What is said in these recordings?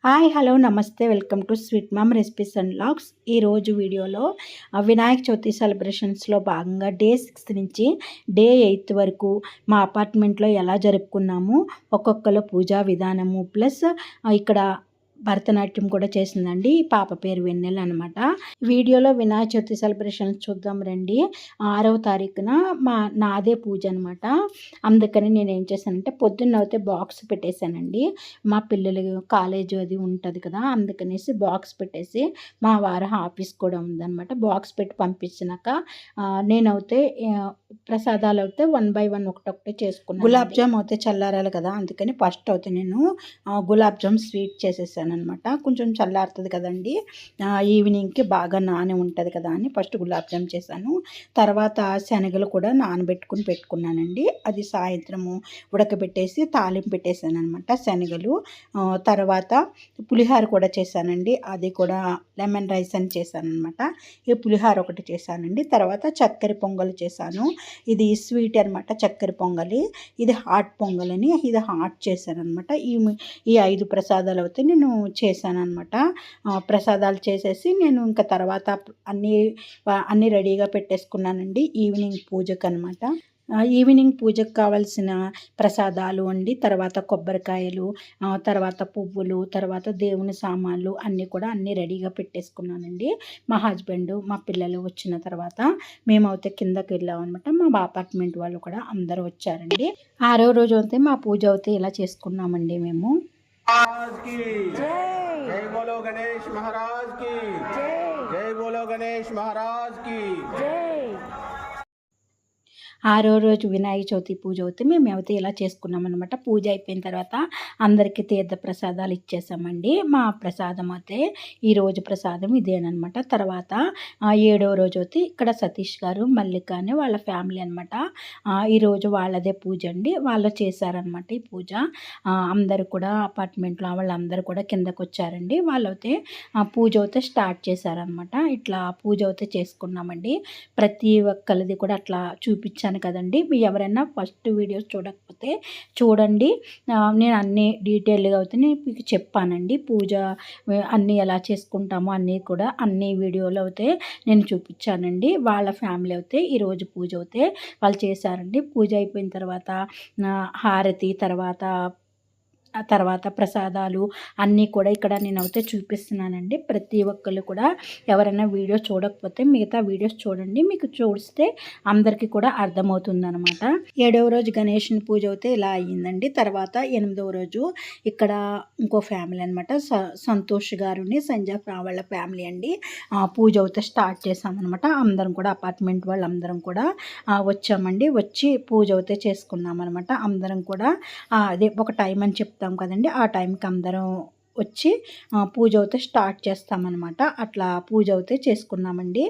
Hi hello నమస్తే welcome to sweet ma'am recipes and vlogs. ఈరోజు వీడియోలో వినాయక చవితి సెలబ్రేషన్స్లో భాగంగా డే 6 నుంచి డే 8 వరకు మా అపార్ట్మెంట్లో ఎలా జరుపుకున్నాము, ఒక్కొక్కరు పూజా విధానము ప్లస్ ఇక్కడ భరతనాట్యం కూడా చేసిందండి. ఈ పాప పేరు వెన్నెల అనమాట. వీడియోలో వినాయక చవితి సెలబ్రేషన్స్ చూద్దాం రండి. 6వ తారీఖున నాదే పూజ అనమాట. అందుకని నేను ఏం చేశానంటే పొద్దున్న అయితే బాక్స్ పెట్టేశానండి. మా పిల్లలు కాలేజ్ అది ఉంటుంది కదా, అందుకనేసి బాక్స్ పెట్టేసి మా వారి ఆఫీస్ కూడా ఉందన్నమాట. బాక్స్ పెట్టి పంపించినాక నేనైతే ప్రసాదాలు అయితే 1 by 1 ఒకటొకటే చేసుకున్నాను. గులాబ్ జామ్ అయితే చల్లారాలి కదా, అందుకని ఫస్ట్ అయితే నేను గులాబ్ జామ్ స్వీట్ చేసేసాను అనమాట. కొంచెం చల్లారుతుంది కదండి, ఈవినింగ్కి బాగా నాని ఉంటుంది కదా అని ఫస్ట్ గులాబ్ జామ్ చేశాను. తర్వాత శనగలు కూడా నానబెట్టుకుని పెట్టుకున్నానండి. అది సాయంత్రము ఉడకబెట్టేసి తాలింపు పెట్టేశాను అనమాట శనగలు. తర్వాత పులిహోర కూడా చేశానండి. అది కూడా లెమన్ రైస్ అని చేశాను అనమాట. ఈ పులిహోర ఒకటి చేశానండి. తర్వాత చక్కెర పొంగల్ చేశాను. ఇది స్వీట్ అనమాట, చక్కెర పొంగలి. ఇది హాట్ పొంగల్ అని, ఇది హాట్ చేశాను అనమాట. ఈ 5 ప్రసాదాలు అయితే నేను చేశాను అనమాట. ప్రసాదాలు చేసేసి నేను ఇంకా తర్వాత అన్నీ రెడీగా పెట్టేసుకున్నానండి ఈవినింగ్ పూజకు అనమాట. ఈవినింగ్ పూజకు కావాల్సిన ప్రసాదాలు అండి, తర్వాత కొబ్బరికాయలు, తర్వాత పువ్వులు, తర్వాత దేవుని సామాన్లు అన్నీ కూడా రెడీగా పెట్టేసుకున్నానండి. మా హస్బెండ్ మా పిల్లలు వచ్చిన తర్వాత మేమైతే కిందకి వెళ్ళామన్నమాట. మా అపార్ట్మెంట్ వాళ్ళు కూడా అందరూ వచ్చారండి. 6వ రోజు అయితే మా పూజ అయితే ఇలా చేసుకున్నామండి మేము. जय बोलो गणेश महाराज की जय बोलो गणेश महाराज की जय। 6వ రోజు వినాయక చవితి పూజ అయితే మేమైతే ఇలా చేసుకున్నాం అనమాట. పూజ అయిపోయిన తర్వాత అందరికీ తీర్థ ప్రసాదాలు ఇచ్చేసామండి. మా ప్రసాదం అయితే ఈరోజు ప్రసాదం ఇదేనమాట. తర్వాత 7వ రోజు అయితే ఇక్కడ సతీష్ గారు మల్లిక అని వాళ్ళ ఫ్యామిలీ అనమాట. ఈరోజు వాళ్ళదే పూజ అండి, వాళ్ళు చేశారనమాట ఈ పూజ. అందరూ కూడా అపార్ట్మెంట్లో వాళ్ళందరూ కూడా కిందకు వచ్చారండి. వాళ్ళైతే పూజ అయితే స్టార్ట్ చేశారనమాట. ఇట్లా పూజ అయితే చేసుకున్నామండి. ప్రతి ఒక్కరిది కూడా అట్లా చూపించాను కదండి. మీరు ఎవరైనా ఫస్ట్ వీడియోస్ చూడకపోతే చూడండి. నేను అన్ని డీటెయిల్గా అయితే మీకు చెప్పానండి. పూజ అన్నీ ఎలా చేసుకుంటామో అన్నీ కూడా అన్ని వీడియోలో అయితే నేను చూపించానండి. వాళ్ళ ఫ్యామిలీ అయితే ఈరోజు పూజ అయితే వాళ్ళు చేశారండి. పూజ అయిపోయిన తర్వాత హారతి, తర్వాత ప్రసాదాలు అన్నీ కూడా ఇక్కడ నేనైతే చూపిస్తున్నానండి. ప్రతి ఒక్కళ్ళు కూడా ఎవరైనా వీడియో చూడకపోతే మిగతా వీడియోస్ చూడండి, మీకు చూస్తే అందరికీ కూడా అర్థమవుతుందనమాట. 7వ రోజు గణేషుని పూజ అయితే ఇలా అయ్యిందండి. తర్వాత 8వ రోజు ఇక్కడ ఇంకో ఫ్యామిలీ అనమాట, సంతోష్ గారుని సంజయ్ వాళ్ళ ఫ్యామిలీ అండి. పూజ అయితే స్టార్ట్ చేసామన్నమాట. అందరం కూడా అపార్ట్మెంట్ వాళ్ళందరం కూడా వచ్చామండి. వచ్చి పూజ అయితే చేసుకున్నాం అనమాట. అందరం కూడా అదే ఒక టైం అని చెప్తాం కదండి, ఆ టైంకి అందరం వచ్చి పూజ అయితే స్టార్ట్ చేస్తామన్నమాట. అట్లా పూజ అయితే చేసుకున్నామండి.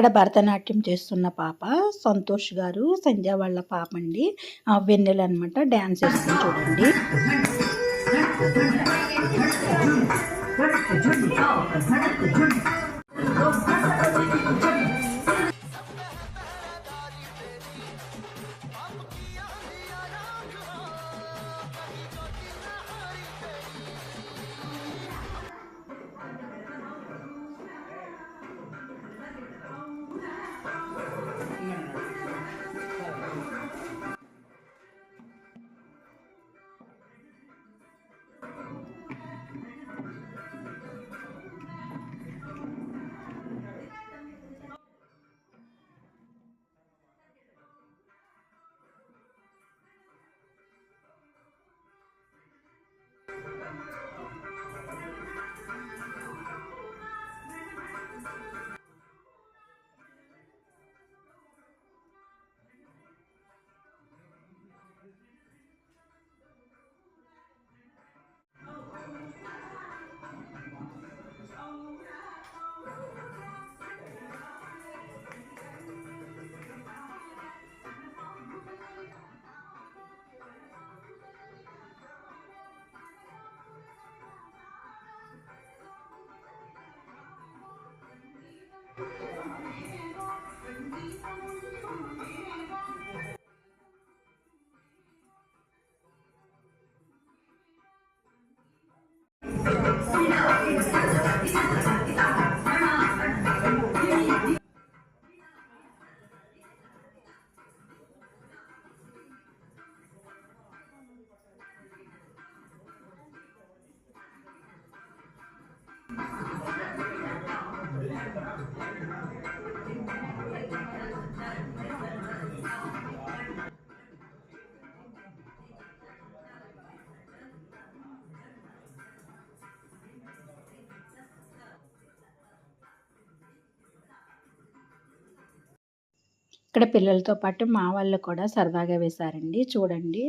ఇక్కడ భరతనాట్యం చేస్తున్న పాప సంతోష్ గారు, సంధ్య వాళ్ళ పాప అండి. వెన్నెల అనమాట, డ్యాన్స్ చేస్తుంది చూడండి. ఇక్కడ పిల్లలతో పాటు మా వాళ్ళు కూడా సరదాగా వేశారండి చూడండి.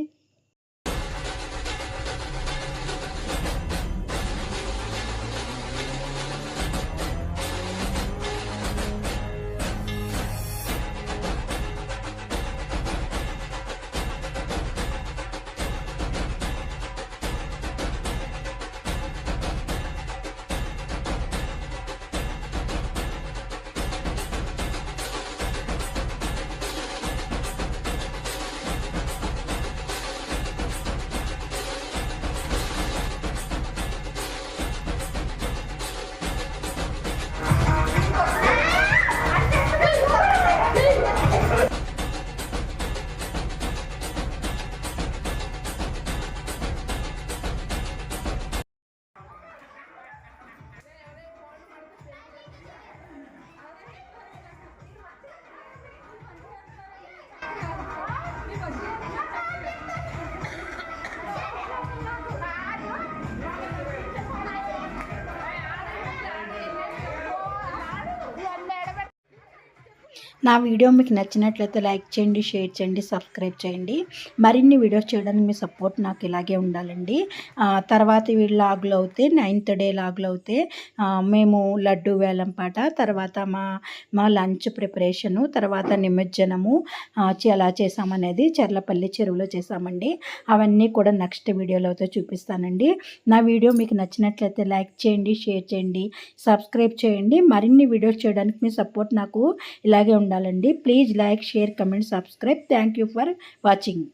నా వీడియో మీకు నచ్చినట్లయితే లైక్ చేయండి, షేర్ చేయండి, సబ్స్క్రైబ్ చేయండి. మరిన్ని వీడియోస్ చేయడానికి మీ సపోర్ట్ నాకు ఇలాగే ఉండాలండి. తర్వాత లాగ్లో అయితే 9th డే లాగ్లో అయితే మేము లడ్డు వేలం పాట, తర్వాత మా లంచ్ ప్రిపరేషను, తర్వాత నిమజ్జనము ఎలా చేసామనేది చర్లపల్లి చెరువులో చేసామండి. అవన్నీ కూడా నెక్స్ట్ వీడియోలో అయితే చూపిస్తానండి. నా వీడియో మీకు నచ్చినట్లయితే లైక్ చేయండి, షేర్ చేయండి, సబ్స్క్రైబ్ చేయండి. మరిన్ని వీడియోస్ చేయడానికి మీ సపోర్ట్ నాకు ఇలాగే ఉండాలండి. Please like, share, comment, subscribe. Thank you for watching.